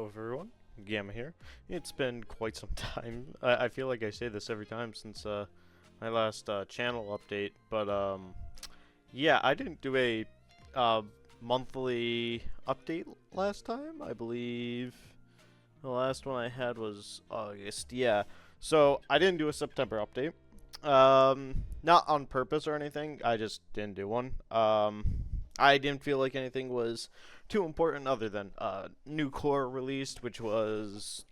Hello everyone, Gamma here. It's been quite some time. I feel like I say this every time since my last channel update, but yeah, I didn't do a uh, monthly update last time. I believe the last one I had was August. Yeah, so I didn't do a September update. Not on purpose or anything. I just didn't do one. I didn't feel like anything was too important other than new core released, which was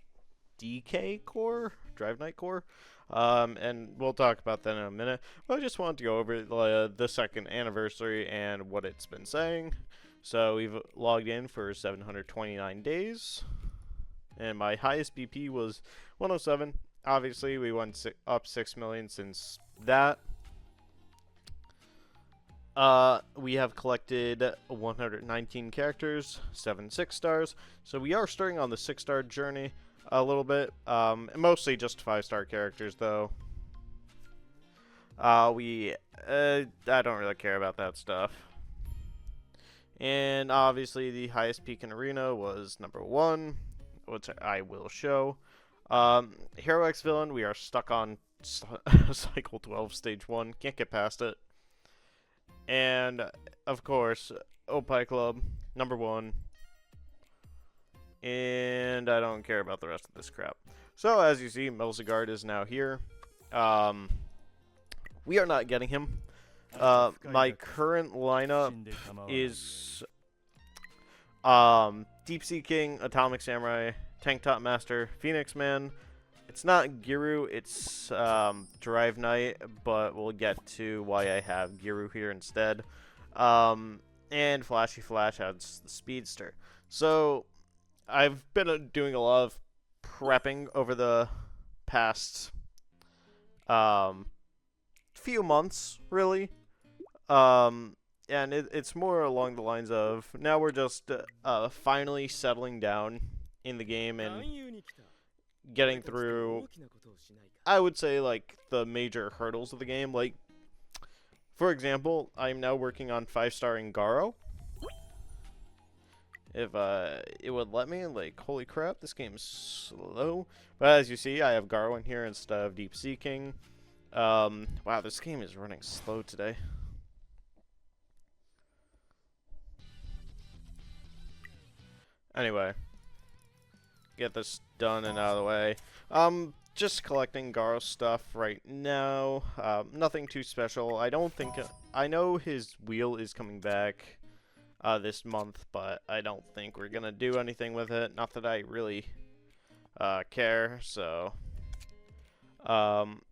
DK core, Drive Night core. And we'll talk about that in a minute. But I just wanted to go over the second anniversary and what it's been saying. So we've logged in for 729 days, and my highest BP was 107. Obviously, we went up 6 million since that. We have collected 119 characters, 7 6-stars. So we are starting on the 6-star journey a little bit. Mostly just 5-star characters, though. I don't really care about that stuff. And obviously, the highest peak in Arena was number 1, which I will show. Hero X Villain, we are stuck on Cycle 12, Stage 1. Can't get past it. And, of course, Opie Club, number 1. And I don't care about the rest of this crap. So, as you see, Melzigard is now here. We are not getting him. My current lineup is Deep Sea King, Atomic Samurai, Tank Top Master, Phoenix Man. It's not Giru, it's Drive Knight, but we'll get to why I have Giru here instead. And Flashy Flash has the Speedster. So, I've been doing a lot of prepping over the past few months, really. And it's more along the lines of, now we're just finally settling down in the game and getting through, I would say, like, the major hurdles of the game. Like, for example, I'm now working on 5-starring Garo. If it would let me, like, holy crap, this game's slow. But as you see, I have Garo in here instead of Deep Sea King. Wow, this game is running slow today. Anyway, get this done and out of the way. Just collecting Garo stuff right now. Nothing too special. I don't think I know his wheel is coming back this month, but I don't think we're gonna do anything with it. Not that I really care. So,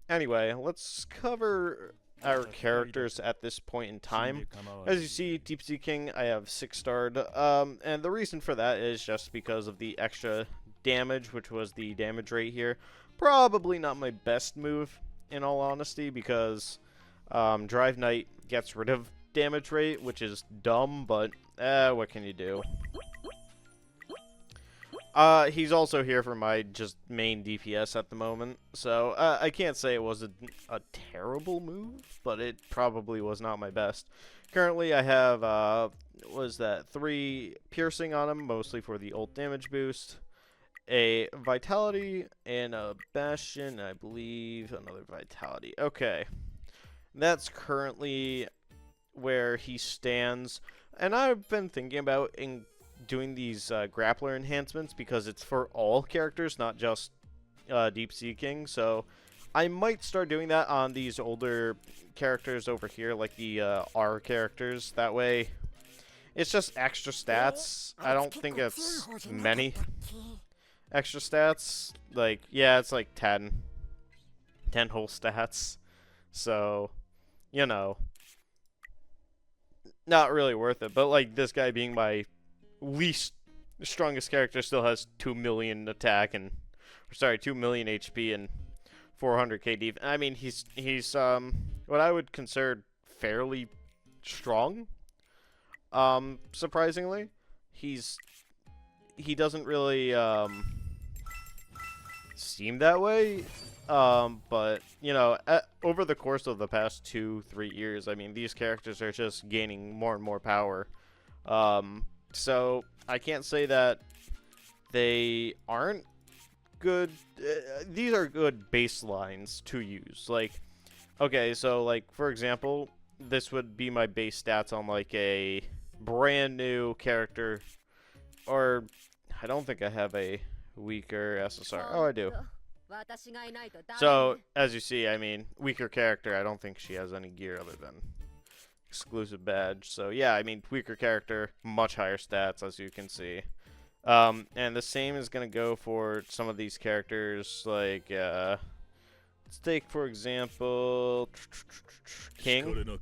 anyway, let's cover our characters at this point in time. As you see, Deep Sea King, I have 6-starred, and the reason for that is just because of the extra damage, which was the damage rate here. Probably not my best move, in all honesty, because Drive Knight gets rid of damage rate, which is dumb, but what can you do? He's also here for my just main DPS at the moment, so I can't say it was a terrible move, but it probably was not my best. Currently, I have, 3 piercing on him, mostly for the ult damage boost, a Vitality, and a Bastion, I believe, another Vitality. Okay, that's currently where he stands, and I've been thinking about doing these grappler enhancements because it's for all characters, not just Deep Sea King. So I might start doing that on these older characters over here, like the R characters. That way, it's just extra stats. I don't think it's many extra stats. Like, yeah, it's like 10 whole stats. So, you know, not really worth it. But like this guy being my least strongest character still has 2 million attack and 2 million HP and 400 KD. I mean, he's what I would consider fairly strong. Surprisingly, he doesn't really seem that way. But you know, over the course of the past 2-3 years, I mean, these characters are just gaining more and more power. So I can't say that they aren't good. These are good baselines to use. Like, okay, so like for example, this would be my base stats on like a brand new character, or I don't think I have a weaker SSR. Oh, I do. So as you see, I mean, weaker character. I don't think she has any gear other than exclusive badge. So yeah, I mean, weaker character, much higher stats as you can see. And the same is gonna go for some of these characters, like let's take for example King,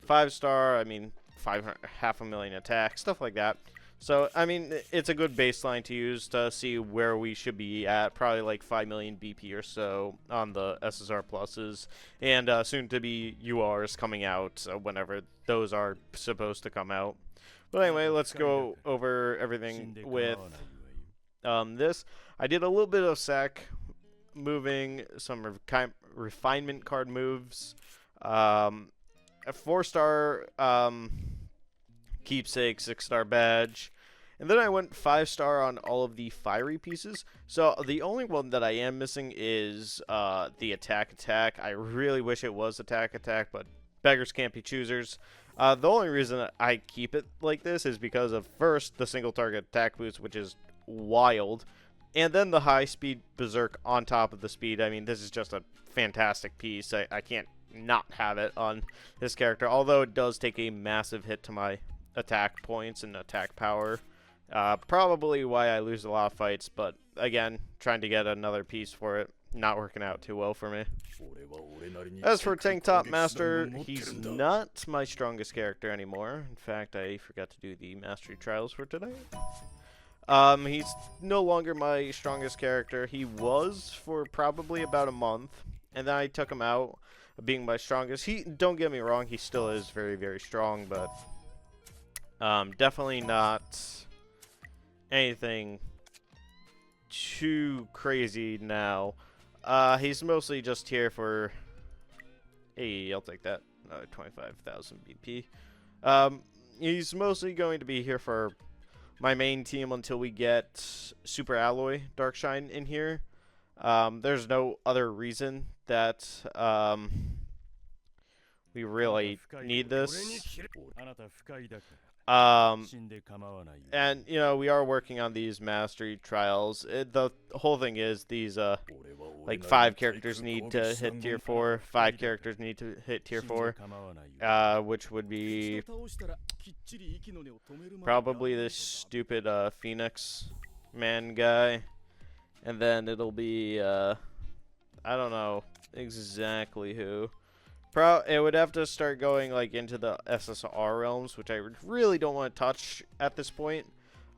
5-star. I mean, 500,000 attack, stuff like that. So I mean, it's a good baseline to use to see where we should be at. Probably like 5 million BP or so on the SSR pluses, and soon to be URs coming out whenever those are supposed to come out. But anyway, let's go over everything with this. I did a little bit of SAC moving, some refinement card moves, a 4-star keepsake, 6-star badge, and then I went 5-star on all of the fiery pieces. So the only one that I am missing is the attack. I really wish it was attack, but beggars can't be choosers. The only reason I keep it like this is because of, first, the single target attack boost, which is wild, and then the high speed berserk on top of the speed. I mean, this is just a fantastic piece. I can't not have it on this character, although it does take a massive hit to my attack points and attack power. Probably why I lose a lot of fights, but again, trying to get another piece for it, not working out too well for me. As for Tank Top Master, he's not my strongest character anymore. In fact, I forgot to do the Mastery Trials for today. He's no longer my strongest character. He was for probably about a month, and then I took him out, being my strongest. Don't get me wrong, he still is very, very strong, but definitely not anything too crazy now. He's mostly just here for... Hey, I'll take that. 25,000 BP. He's mostly going to be here for my main team until we get Super Alloy Darkshine in here. There's no other reason that we really need this. And you know, we are working on these mastery trials. The whole thing is these like 5 characters need to hit tier 4, 5 characters need to hit tier 4, which would be probably this stupid Phoenix man guy, and then it'll be I don't know exactly who. It would have to start going like into the SSR realms, which I really don't want to touch at this point.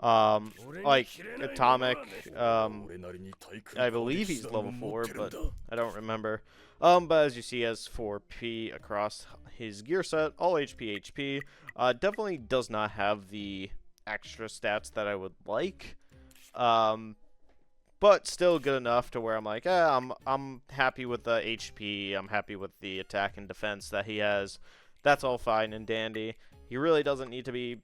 Like Atomic, I believe he's level 4, but I don't remember. But as you see, he has 4P across his gear set, all HP. Definitely does not have the extra stats that I would like. But still good enough to where I'm like, I'm happy with the HP. I'm happy with the attack and defense that he has. That's all fine and dandy. He really doesn't need to be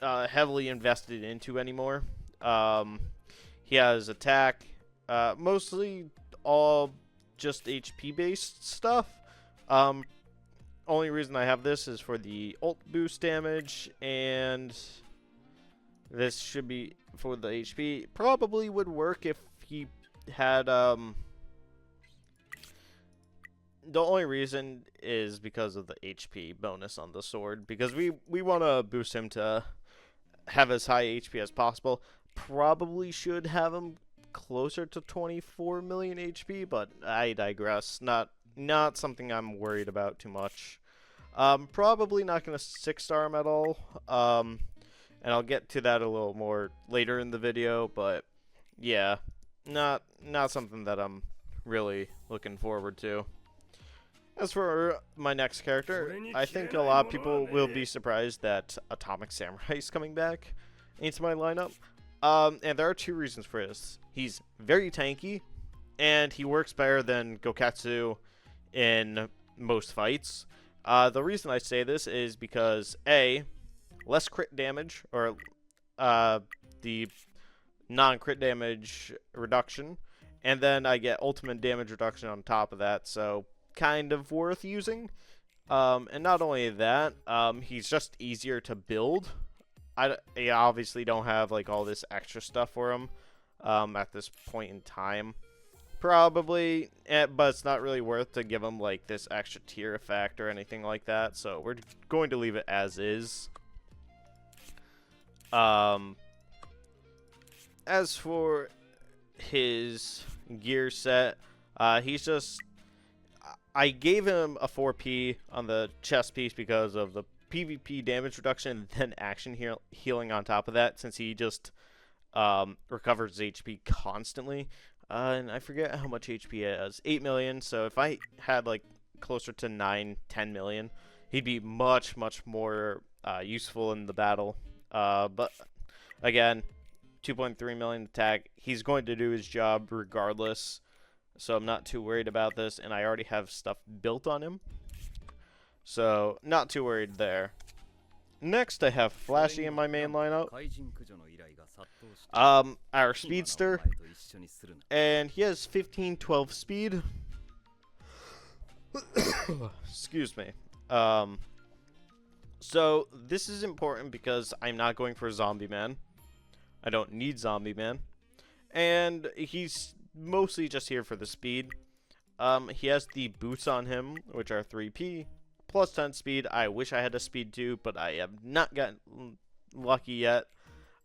heavily invested into anymore. He has attack, mostly all just HP based stuff. Only reason I have this is for the ult boost damage, and this should be for the HP. Probably would work if he had, the only reason is because of the HP bonus on the sword, because we want to boost him to have as high HP as possible. Probably should have him closer to 24 million HP, but I digress. Not something I'm worried about too much. Probably not going to 6-star him at all. And I'll get to that a little more later in the video, but yeah, not something that I'm really looking forward to. As for my next character, I think a lot of people will be surprised that Atomic Samurai is coming back into my lineup. And there are 2 reasons for this. He's very tanky, and he works better than Goketsu in most fights. The reason I say this is because, A, less crit damage, or the non-crit damage reduction, and then I get ultimate damage reduction on top of that, so kind of worth using. And not only that, he's just easier to build. I obviously don't have like all this extra stuff for him at this point in time. Probably, but it's not really worth to give him like this extra tier effect or anything like that, so we're going to leave it as is. As for his gear set, he's just... I gave him a 4P on the chest piece because of the PvP damage reduction, then action healing on top of that, since he just recovers HP constantly. And I forget how much HP he has. 8 million, so if I had like closer to 9, 10 million, he'd be much, much more useful in the battle. But again, 2.3 million attack. He's going to do his job regardless, so I'm not too worried about this, and I already have stuff built on him, so not too worried there. Next, I have Flashy in my main lineup. Our speedster, and he has 15-12 speed. Excuse me. So this is important because I'm not going for Zombie Man. I don't need Zombie Man, and he's mostly just here for the speed. He has the boots on him, which are 3P, plus 10 speed. I wish I had a speed too, but I have not gotten lucky yet.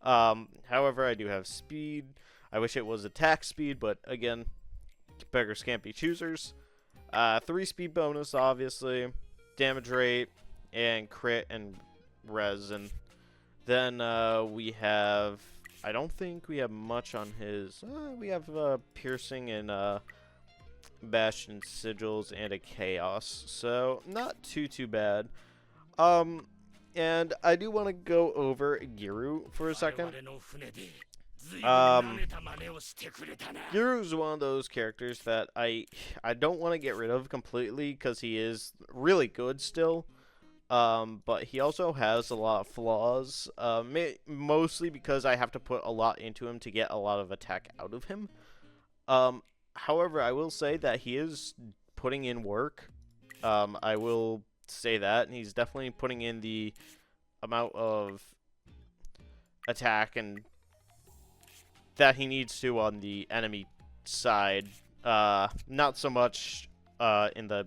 However, I do have speed. I wish it was attack speed, but again, beggars can't be choosers. 3 speed bonus, obviously, damage rate, and crit and res. And then we have... I don't think we have much on his... we have piercing and bastion sigils and a chaos, so not too bad. And I do want to go over Giru for a second. Giru's one of those characters that I don't want to get rid of completely because he is really good still. But he also has a lot of flaws, mostly because I have to put a lot into him to get a lot of attack out of him. However, I will say that he is putting in work. I will say that, and he's definitely putting in the amount of attack and that he needs to on the enemy side. Not so much in the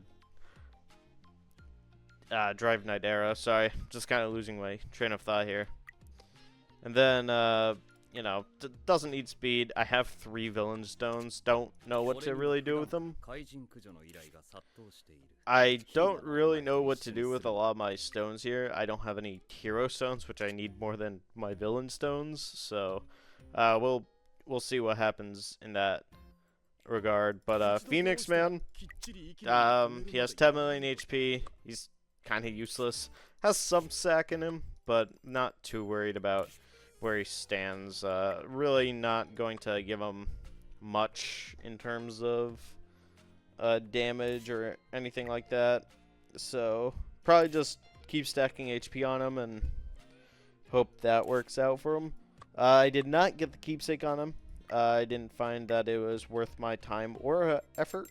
Drive Night era. Sorry, just kind of losing my train of thought here. And then, you know, doesn't need speed. I have 3 villain stones. Don't know what to really do with them. I don't really know what to do with a lot of my stones here. I don't have any hero stones, which I need more than my villain stones. So, we'll see what happens in that regard. But Phoenix Man, he has 10 million HP. He's kind of useless. Has some sack in him, but not too worried about where he stands. Really not going to give him much in terms of damage or anything like that. So probably just keep stacking HP on him and hope that works out for him. I did not get the keepsake on him. I didn't find that it was worth my time or effort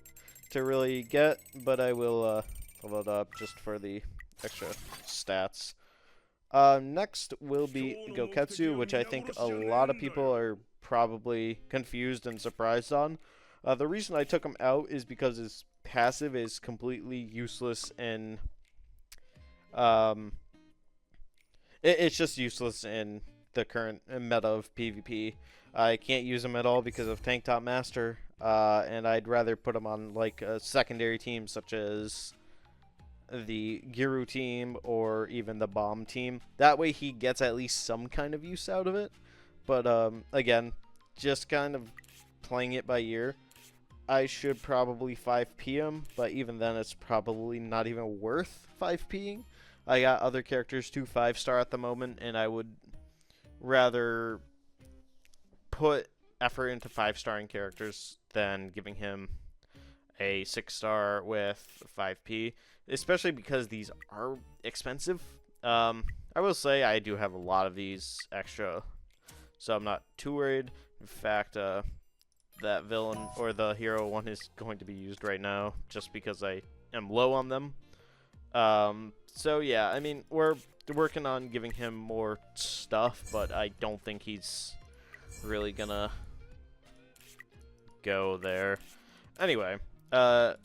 to really get, but I will level it up just for the extra stats. Next will be Goketsu, which I think a lot of people are probably confused and surprised on. The reason I took him out is because his passive is completely useless in... it's just useless in the current meta of PvP. I can't use him at all because of Tank Top Master, and I'd rather put him on like a secondary team such as the Giru team or even the Bomb team. That way he gets at least some kind of use out of it. But again, just kind of playing it by ear. I should probably 5p him, but even then it's probably not even worth 5ping. I got other characters to 5-star at the moment, and I would rather put effort into 5-starring characters than giving him a 6-star with 5p, especially because these are expensive. I will say I do have a lot of these extra, so I'm not too worried. In fact, that villain or the hero one is going to be used right now just because I am low on them. So yeah, I mean, we're working on giving him more stuff, but I don't think he's really gonna go there. Anyway,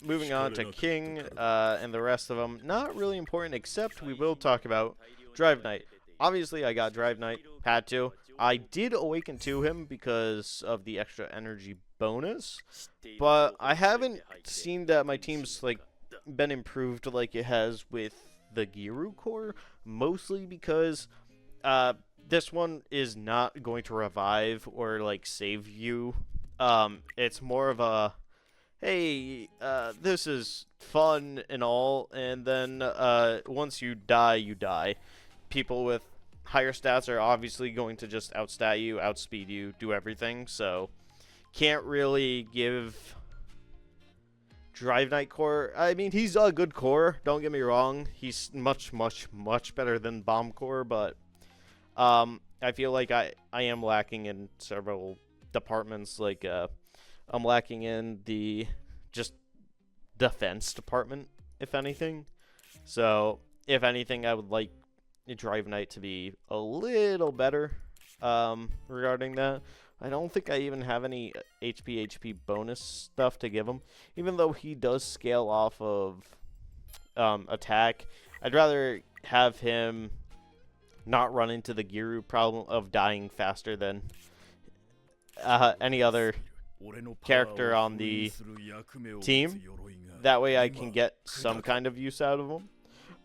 moving on to King and the rest of them. Not really important, except we will talk about Drive Knight. Obviously, I got Drive Knight, had to. I did awaken to him because of the extra energy bonus, but I haven't seen that my team's like been improved like it has with the Giru core, mostly because this one is not going to revive or like save you. It's more of a hey, this is fun and all, and then once you die, you die. People with higher stats are obviously going to just outstat you, outspeed you, do everything, so can't really give Drive Knight core. I mean, he's a good core, don't get me wrong. He's much, much, much better than Bomb core, but I feel like I am lacking in several departments. Like, I'm lacking in the just defense department, if anything. So, if anything, I would like Drive Knight to be a little better regarding that. I don't think I even have any HP bonus stuff to give him, even though he does scale off of attack. I'd rather have him not run into the Giru problem of dying faster than any other character on the team. That way I can get some kind of use out of him.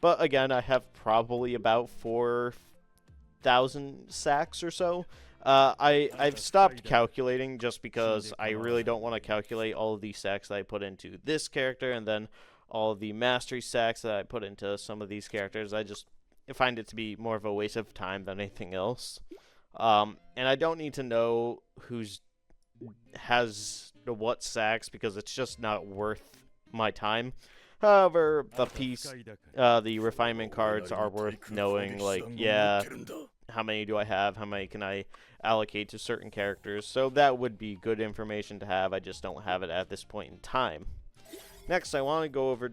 But again, I have probably about 4,000 sacks or so. I've stopped calculating just because I really don't want to calculate all of the sacks that I put into this character and then all of the mastery sacks that I put into some of these characters. I just find it to be more of a waste of time than anything else. And I don't need to know who's has what sacks because it's just not worth my time. However, the refinement cards are worth knowing, like, yeah, how many do I have, how many can I allocate to certain characters, so that would be good information to have. I just don't have it at this point in time. Next, I want to go over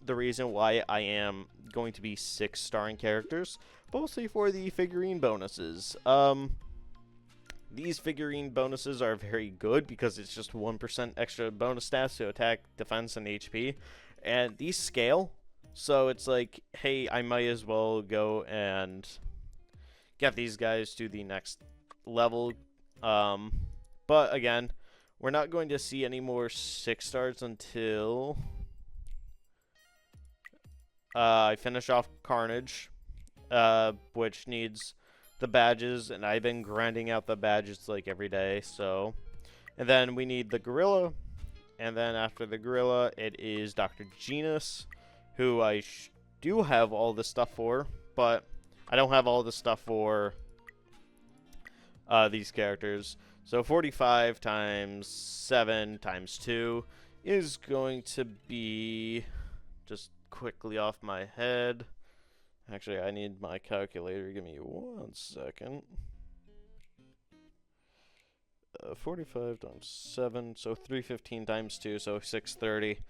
the reason why I am going to be 6-starring characters, mostly for the figurine bonuses. These figurine bonuses are very good because it's just 1% extra bonus stats to attack, defense, and HP. And these scale, so it's like, hey, I might as well go and get these guys to the next level. But again, we're not going to see any more 6-stars until I finish off Carnage, which needs the badges, and I've been grinding out the badges like every day. So, and then we need the Gorilla. And then after the Gorilla, it is Dr. Genus, who I do have all the stuff for, but I don't have all the stuff for these characters. So 45 times 7 times 2 is going to be, just quickly off my head. Actually, I need my calculator. Give me 1 second. 45 times 7, so 315 times 2, so 630.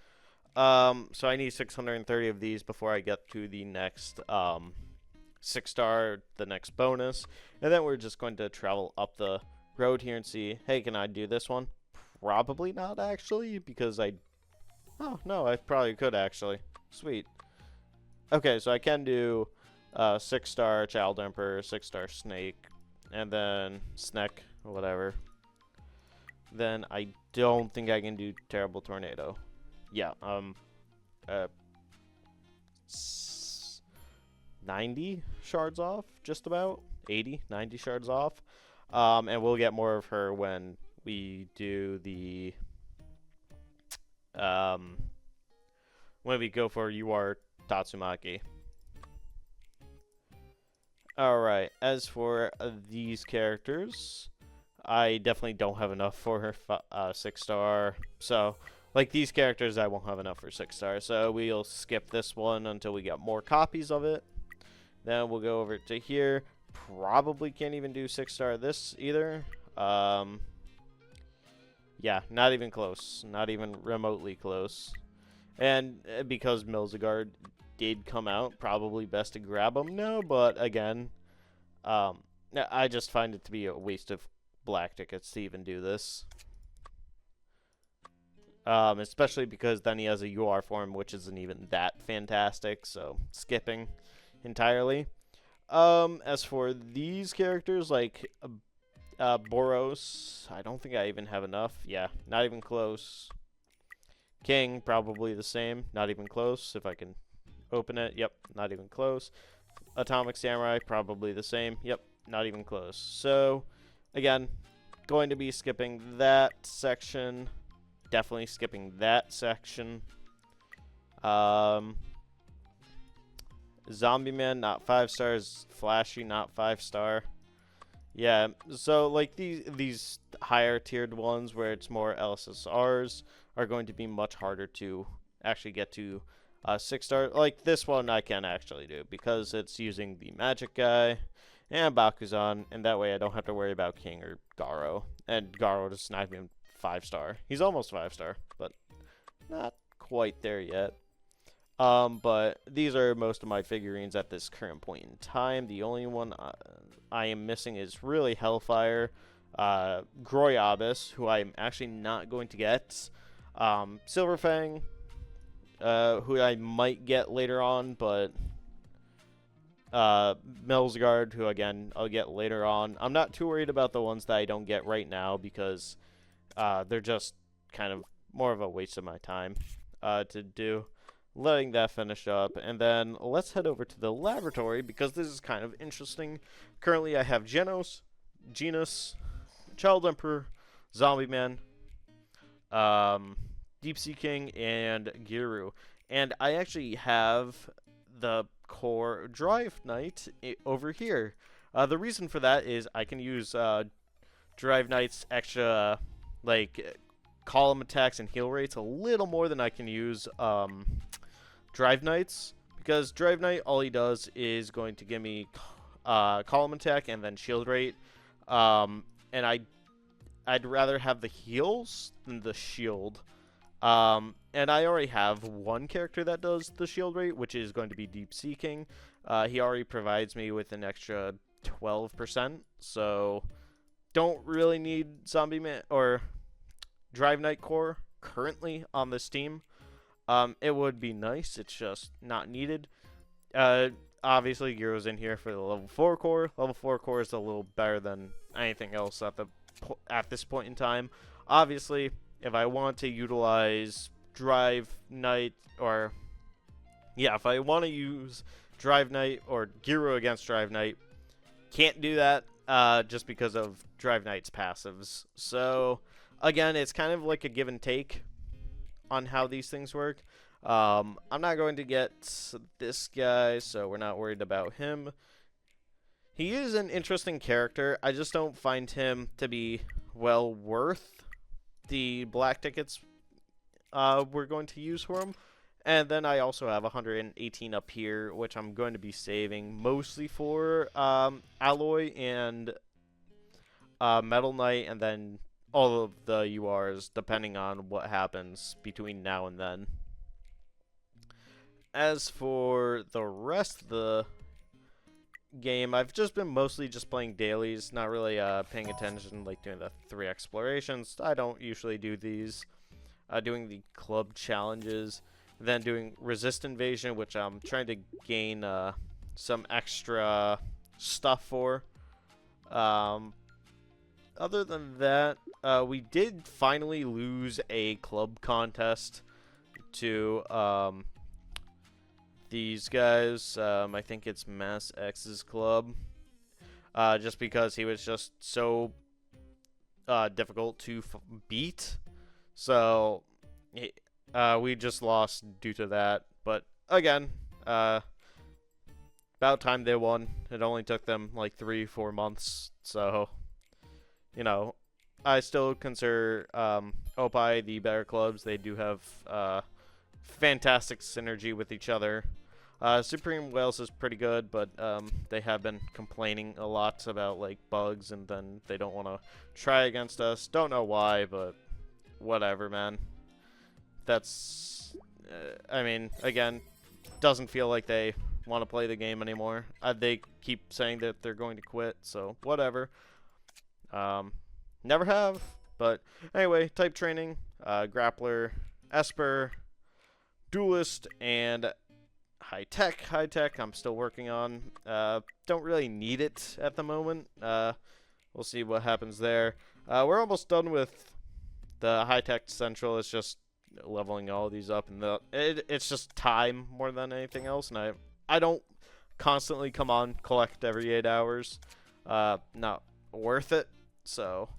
So I need 630 of these before I get to the next 6-star, the next bonus. And then we're just going to travel up the road here and see, hey, can I do this one? Probably not, actually, because oh, no, I probably could, actually. Sweet. Okay, so I can do 6-star Child Emperor, 6-star Snake, and then Sneck, or whatever. Then I don't think I can do Terrible Tornado. Yeah, 90 shards off, just about. 80, 90 shards off. And we'll get more of her when we do the, when we go for UR Tatsumaki. Alright, as for these characters, I definitely don't have enough for her 6-star. So, like these characters, I won't have enough for 6-star. So we'll skip this one until we get more copies of it. Then we'll go over to here. Probably can't even do 6-star this either. Yeah, not even close. Not even remotely close. And because Milzigard did come out, probably best to grab him now, but again, um, I just find it to be a waste of black tickets to even do this. Especially because then he has a UR form, which isn't even that fantastic, so skipping entirely. As for these characters, like Boros, I don't think I even have enough. Yeah, not even close. King, probably the same. Not even close. If I can open it. Yep, not even close. Atomic Samurai, probably the same. Yep, not even close. So, again, going to be skipping that section. Definitely skipping that section. Zombie Man, not 5 stars. Flashy, not 5-star. Yeah, so like these higher tiered ones where it's more LSSRs are going to be much harder to actually get to 6-star. Like this one I can actually do because it's using the magic guy and Bakuzan, and that way I don't have to worry about King or Garo. And Garo is not even 5-star. He's almost 5-star, but not quite there yet. But these are most of my figurines at this current point in time. The only one I am missing is really Hellfire, Groyabus, who I'm actually not going to get, Silverfang, who I might get later on, but Melzgard, who again I'll get later on. I'm not too worried about the ones that I don't get right now because they're just kind of more of a waste of my time to do. Letting that finish up, and then let's head over to the laboratory because this is kind of interesting. Currently, I have Genos, Genus, Child Emperor, Zombie Man, Deep Sea King, and Giru. And I actually have the core Drive Knight over here. The reason for that is I can use Drive Knight's extra, like, column attacks and heal rates a little more than I can use Drive Knights, because Drive Knight, all he does is going to give me column attack and then shield rate, and I'd rather have the heals than the shield, and I already have one character that does the shield rate, which is going to be Deep Sea King. He already provides me with an extra 12%, so don't really need Zombie Man or Drive Knight core currently on this team. It would be nice, it's just not needed. Obviously, Giro's in here for the level 4 core. Level 4 core is a little better than anything else at this point in time. Obviously, if I want to utilize Drive Knight, or yeah, if I want to use Drive Knight or Giro against Drive Knight, can't do that just because of Drive Knight's passives. So, again, it's kind of like a give and take on how these things work. I'm not going to get this guy, so we're not worried about him. He is an interesting character. I just don't find him to be well worth the black tickets we're going to use for him. And then I also have 118 up here, which I'm going to be saving mostly for Alloy and Metal Knight, and then all of the URs, depending on what happens between now and then. As for the rest of the game, I've just been mostly just playing dailies, not really paying attention, like doing the 3 explorations. I don't usually do these. Doing the club challenges, then doing resist invasion, which I'm trying to gain some extra stuff for. Other than that, we did finally lose a club contest to these guys. I think it's Mass X's club. Just because he was just so difficult to beat. So we just lost due to that. But again, about time they won. It only took them like 3-4 months. So, you know, I still consider Opie the better clubs. They do have fantastic synergy with each other. Supreme Wales is pretty good, but they have been complaining a lot about like bugs, and then they don't want to try against us. Don't know why, but whatever, man. That's, I mean, again, doesn't feel like they want to play the game anymore. They keep saying that they're going to quit, so whatever. Never have, but anyway, type training, grappler, Esper, duelist, and high tech. High tech I'm still working on. Don't really need it at the moment. We'll see what happens there. We're almost done with the high tech central. It's just leveling all of these up, and it's just time more than anything else. And I don't constantly come on collect every 8 hours. Not worth it. So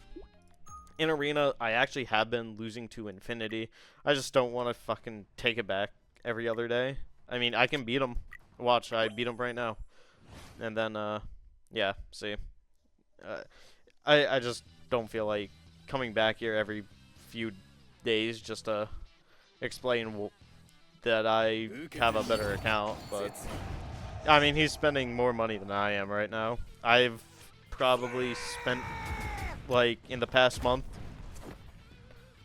in arena, I actually have been losing to infinity. I just don't want to fucking take it back every other day. I mean, I can beat him. Watch, I beat him right now. And then, yeah, see. I just don't feel like coming back here every few days just to explain that I have a better account. But, I mean, he's spending more money than I am right now. I've probably spent, like, in the past month,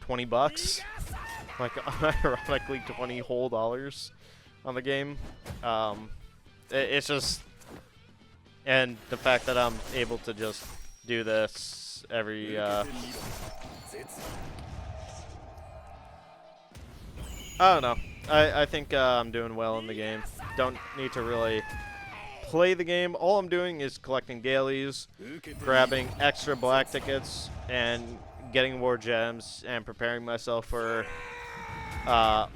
$20. Like, ironically, 20 whole dollars on the game. It's just, and the fact that I'm able to just do this every I don't know. I think I'm doing well in the game. Don't need to really play the game. All I'm doing is collecting dailies, grabbing extra black tickets, and getting more gems, and preparing myself for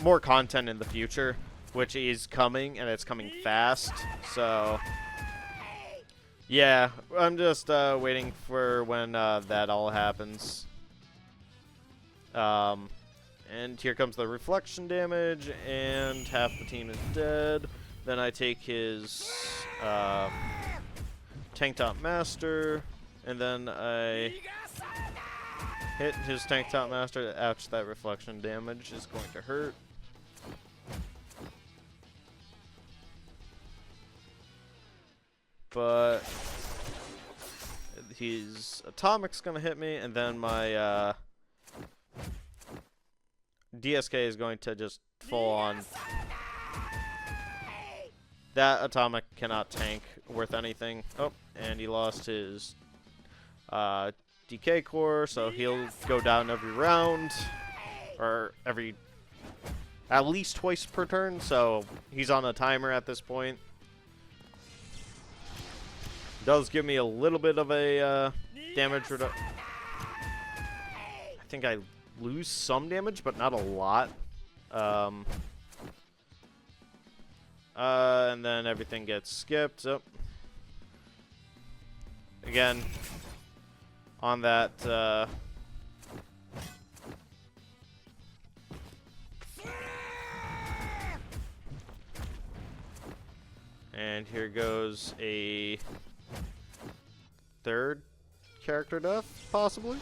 more content in the future, which is coming, and it's coming fast. So yeah, I'm just waiting for when that all happens. And here comes the reflection damage, and half the team is dead. Then I take his Tank Top Master, and then I hit his Tank Top Master. Ouch, that reflection damage is going to hurt. But his Atomic's gonna hit me, and then my DSK is going to just full on. That Atomic cannot tank worth anything. Oh, and he lost his DK core, so he'll go down every round, or at least twice per turn, so he's on a timer at this point. Does give me a little bit of a damage reduction. I think I lose some damage, but not a lot. And then everything gets skipped. Oh. Again, on that, and here goes a third character death, possibly.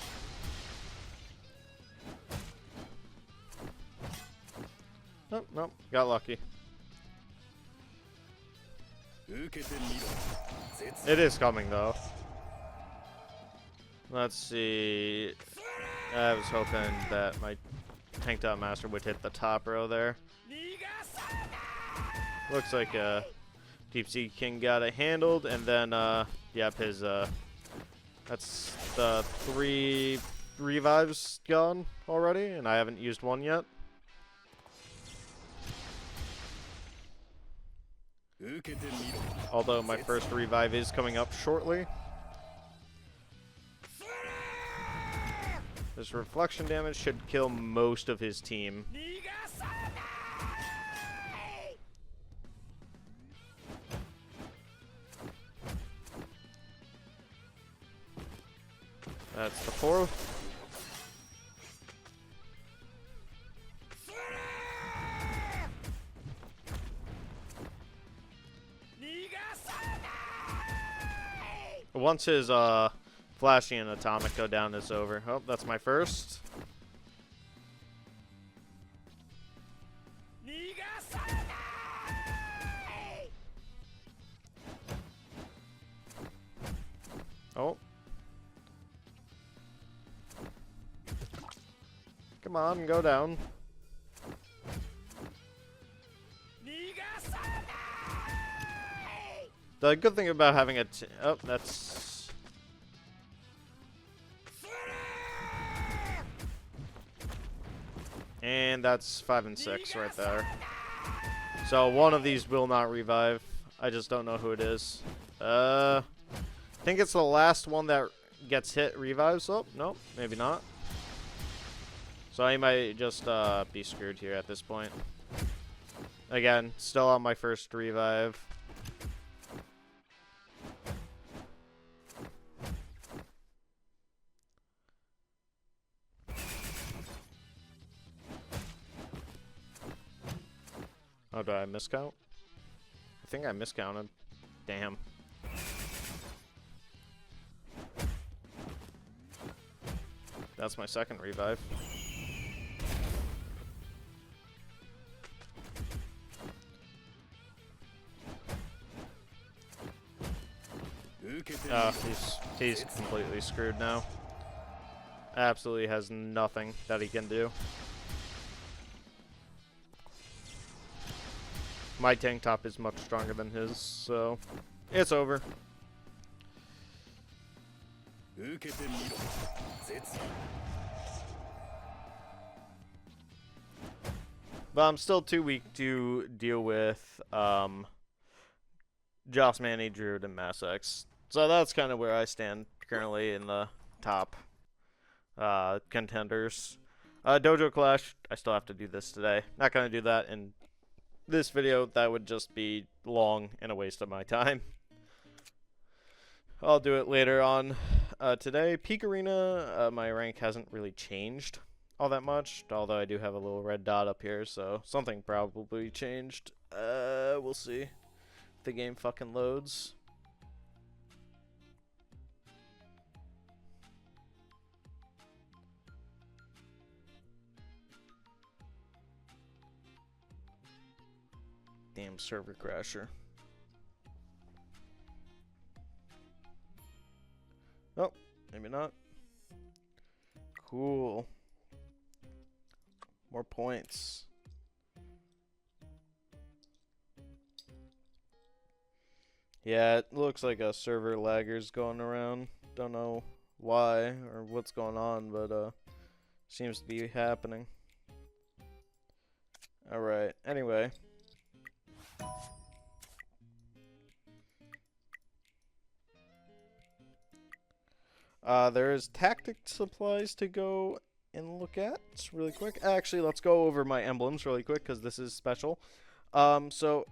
Oh, no, got lucky. It is coming, though. Let's see. I was hoping that my Tank Top Master would hit the top row there. Looks like Deep Sea King got it handled, and then, yep, his, that's the 3 revives gone already, and I haven't used one yet. Although my first revive is coming up shortly. This reflection damage should kill most of his team. That's the 4th. Once his Flashy and Atomic go down, it's over. Oh, that's my first. Oh. Come on, go down. The good thing about having a oh, that's... And that's 5 and 6 right there. So one of these will not revive. I just don't know who it is. I think it's the last one that gets hit revives. Oh, no, maybe not. So I might just be screwed here at this point. Again, still on my first revive. Oh, did I miscount? I think I miscounted. Damn. That's my second revive. He's completely screwed now. Absolutely has nothing that he can do. My tank top is much stronger than his, so it's over. But I'm still too weak to deal with Joss Manny, Druid, and Mass X. So that's kind of where I stand currently in the top contenders. Dojo Clash, I still have to do this today. Not going to do that in this video. That would just be long and a waste of my time. I'll do it later on today. Peak Arena, my rank hasn't really changed all that much, although I do have a little red dot up here, so something probably changed. We'll see if the game fucking loads. Damn server crasher. Oh, maybe not. Cool. More points. Yeah, it looks like a server lagger's going around. Don't know why or what's going on, but seems to be happening. Alright, anyway. There's tactic supplies to go and look at really quick. Actually, let's go over my emblems really quick because this is special. So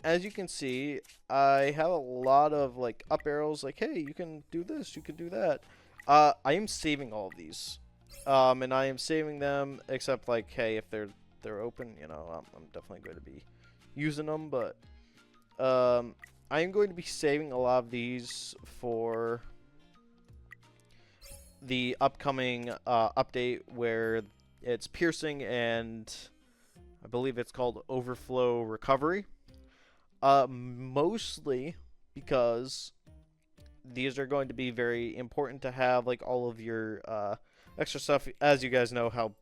as you can see, I have a lot of like up arrows, like, hey, you can do this, you can do that. I am saving all of these, and I am saving them except like, hey, if they're open, you know, I'm definitely going to be using them, but I am going to be saving a lot of these for the upcoming update where it's piercing and I believe it's called overflow recovery. Mostly because these are going to be very important to have, like all of your extra stuff. As you guys know how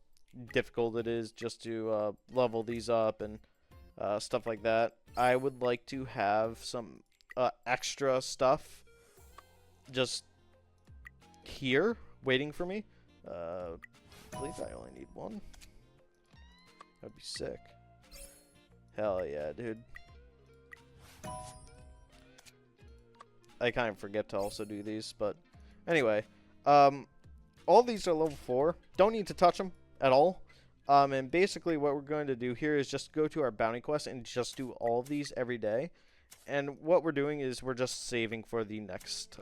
difficult it is just to level these up and stuff like that. I would like to have some extra stuff just here waiting for me. I believe I only need one. That'd be sick. Hell yeah, dude. I kind of forget to also do these, but anyway, all these are level 4. Don't need to touch them at all. And basically what we're going to do here is just go to our bounty quest and just do all of these every day. And what we're doing is we're just saving for the next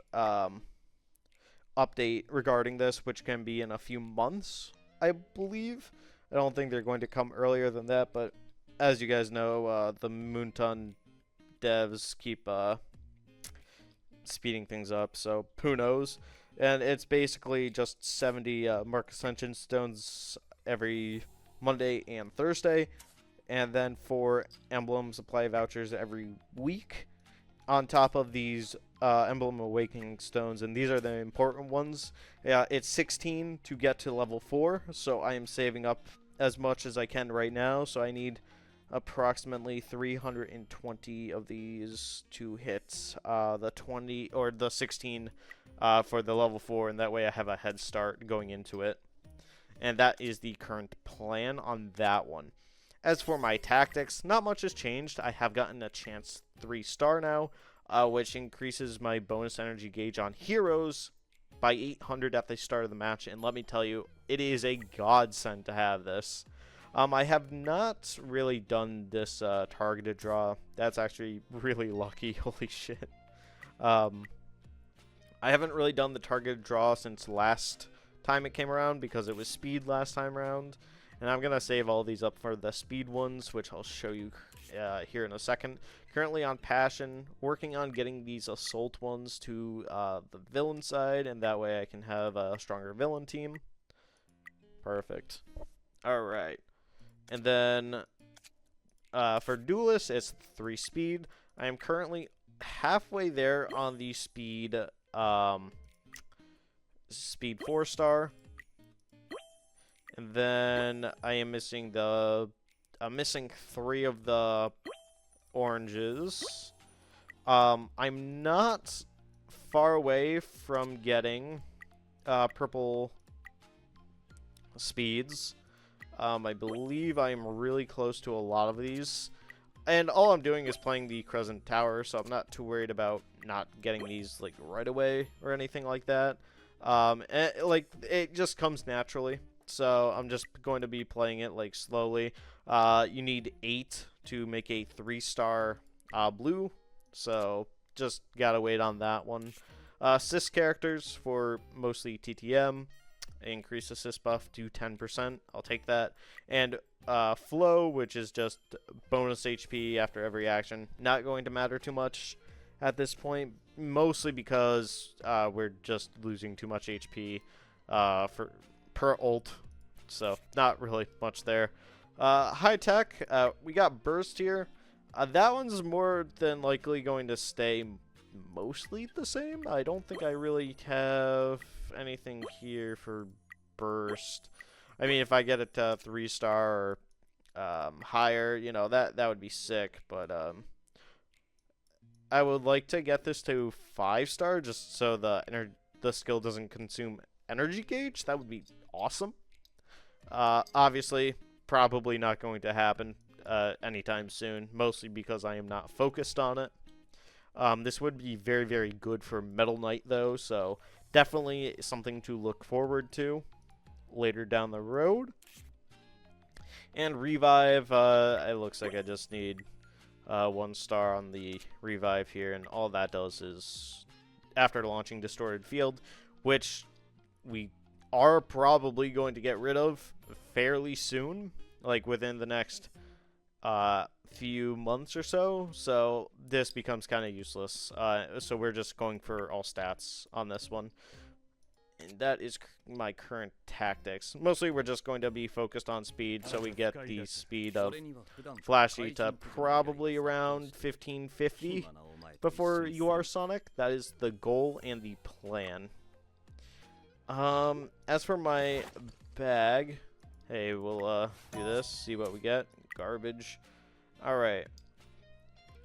update regarding this, which can be in a few months, I believe. I don't think they're going to come earlier than that, but as you guys know, the Moonton devs keep speeding things up, so who knows. And it's basically just 70 Mark Ascension stones every Monday and Thursday, and then 4 emblem supply vouchers every week. on top of these Emblem Awakening stones, and these are the important ones. It's 16 to get to level 4, so I am saving up as much as I can right now, so I need approximately 320 of these to hit the 20 or the 16 for the level 4, and that way I have a head start going into it. And that is the current plan on that one. As for my tactics, not much has changed. I have gotten a chance 3-star now, which increases my bonus energy gauge on heroes by 800 at the start of the match, and let me tell you, it is a godsend to have this. I have not really done this targeted draw. That's actually really lucky. Holy shit. I haven't really done the targeted draw since last time it came around because it was speed last time around. And I'm going to save all these up for the speed ones, which I'll show you here in a second. Currently on Passion, working on getting these assault ones to the villain side, and that way I can have a stronger villain team. Perfect. Alright. And then for Duelist, it's 3 speed. I am currently halfway there on the speed, speed 4-star. And then I am missing I'm missing 3 of the oranges. I'm not far away from getting purple speeds. I believe I'm really close to a lot of these. And all I'm doing is playing the Crescent Tower, so I'm not too worried about not getting these like right away or anything like that. Like it just comes naturally. So I'm just going to be playing it like slowly. You need 8 to make a 3-star blue, so just gotta wait on that one. Assist characters for mostly TTM. Increase assist buff to 10%. I'll take that. And flow, which is just bonus HP after every action. Not going to matter too much at this point, mostly because we're just losing too much HP per ult, so not really much there. High tech, we got burst here. That one's more than likely going to stay mostly the same. I don't think I really have anything here for burst. I mean, if I get it to 3-star or higher, you know, that would be sick, but I would like to get this to 5-star just so the skill doesn't consume energy gauge. That would be awesome. Obviously, probably not going to happen anytime soon, mostly because I am not focused on it. This would be very, very good for Metal Knight, though, so definitely something to look forward to later down the road. And Revive, it looks like I just need 1 star on the Revive here, and all that does is, after launching Distorted Field, which we are probably going to get rid of fairly soon, like within the next few months or so, so this becomes kind of useless. So we're just going for all stats on this one, and that is my current tactics. Mostly we're just going to be focused on speed, so we get the speed of Flashy to probably around 1550 before you are Sonic. That is the goal and the plan. As for my bag, hey, we'll do this, see what we get. Garbage. Alright.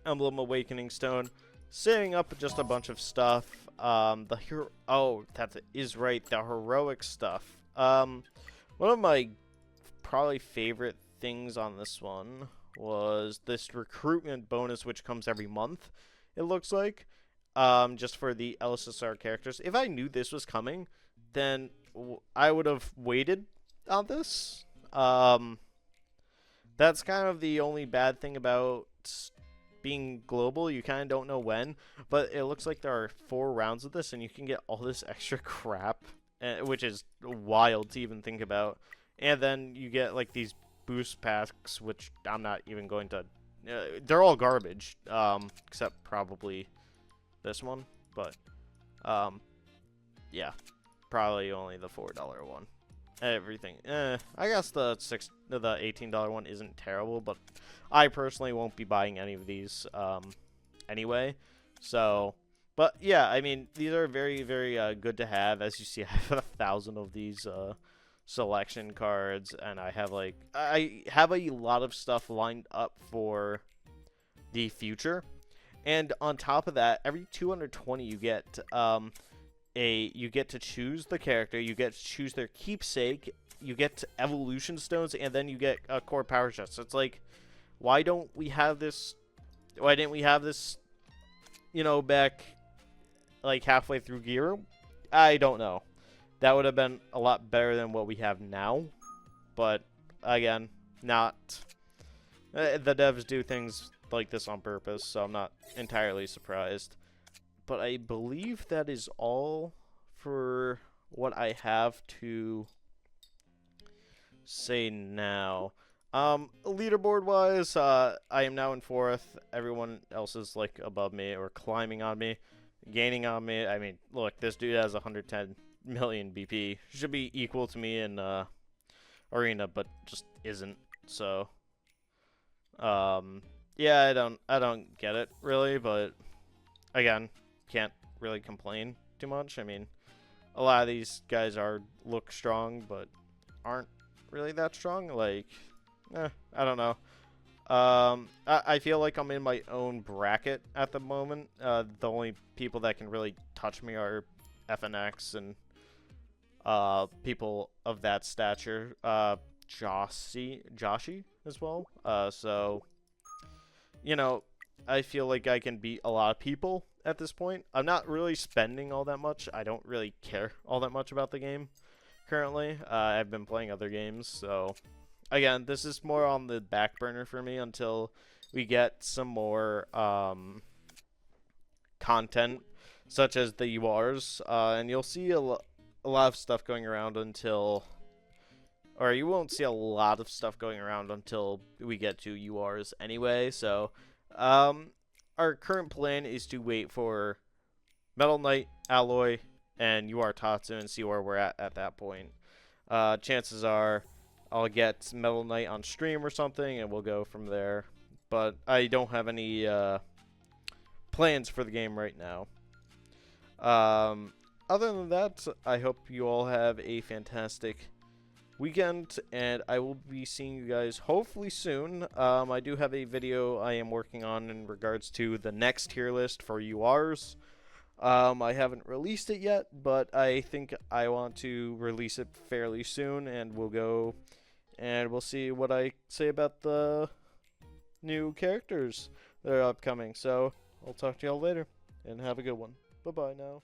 Emblem Awakening Stone. Saving up just a bunch of stuff. The hero. Oh, that is right. The heroic stuff. One of my probably favorite things on this one was this recruitment bonus, which comes every month, it looks like. Just for the LSSR characters. If I knew this was coming, then I would have waited on this. That's kind of the only bad thing about being global. You kind of don't know when, but it looks like there are 4 rounds of this, and you can get all this extra crap, which is wild to even think about. And then you get like these boost packs, which I'm not even going to. They're all garbage, except probably this one. But yeah, probably only the $4 one. Everything. I guess the $18 one isn't terrible, but I personally won't be buying any of these anyway. So, but yeah, I mean, these are very, very good to have. As you see, I have 1,000 of these selection cards, and I have a lot of stuff lined up for the future. And on top of that, every 220 you get you get to choose the character, you get to choose their keepsake, you get evolution stones, and then you get a core power chest. So it's like, why don't we have this? Why didn't we have this? Back like halfway through Gear. I don't know. That would have been a lot better than what we have now. But again, not. The devs do things like this on purpose, so I'm not entirely surprised. But I believe that is all for what I have to say now. Leaderboard wise, I am now in 4th. Everyone else is like above me or climbing on me, gaining on me. I mean, look, this dude has 110 million BP. Should be equal to me in arena, but just isn't. So, yeah, I don't get it really, but again, can't really complain too much. I mean, a lot of these guys look strong, but aren't really that strong. Like, I don't know. I feel like I'm in my own bracket at the moment. The only people that can really touch me are FNX and people of that stature. Joshi as well. So, I feel like I can beat a lot of people at this point. I'm not really spending all that much. I don't really care all that much about the game currently. I've been playing other games, so again, this is more on the back burner for me until we get some more content, such as the URs, and you'll see a lot of stuff going around until, or you won't see a lot of stuff going around until we get to URs anyway. So, our current plan is to wait for Metal Knight, Alloy, and UR Tatsu and see where we're at that point. Chances are I'll get Metal Knight on stream or something, and we'll go from there. But I don't have any plans for the game right now. Other than that, I hope you all have a fantastic weekend, and I will be seeing you guys hopefully soon. I do have a video I am working on in regards to the next tier list for URs. I haven't released it yet, but I think I want to release it fairly soon, and we'll see what I say about the new characters that are upcoming. So, I'll talk to y'all later, and have a good one. Bye-bye now.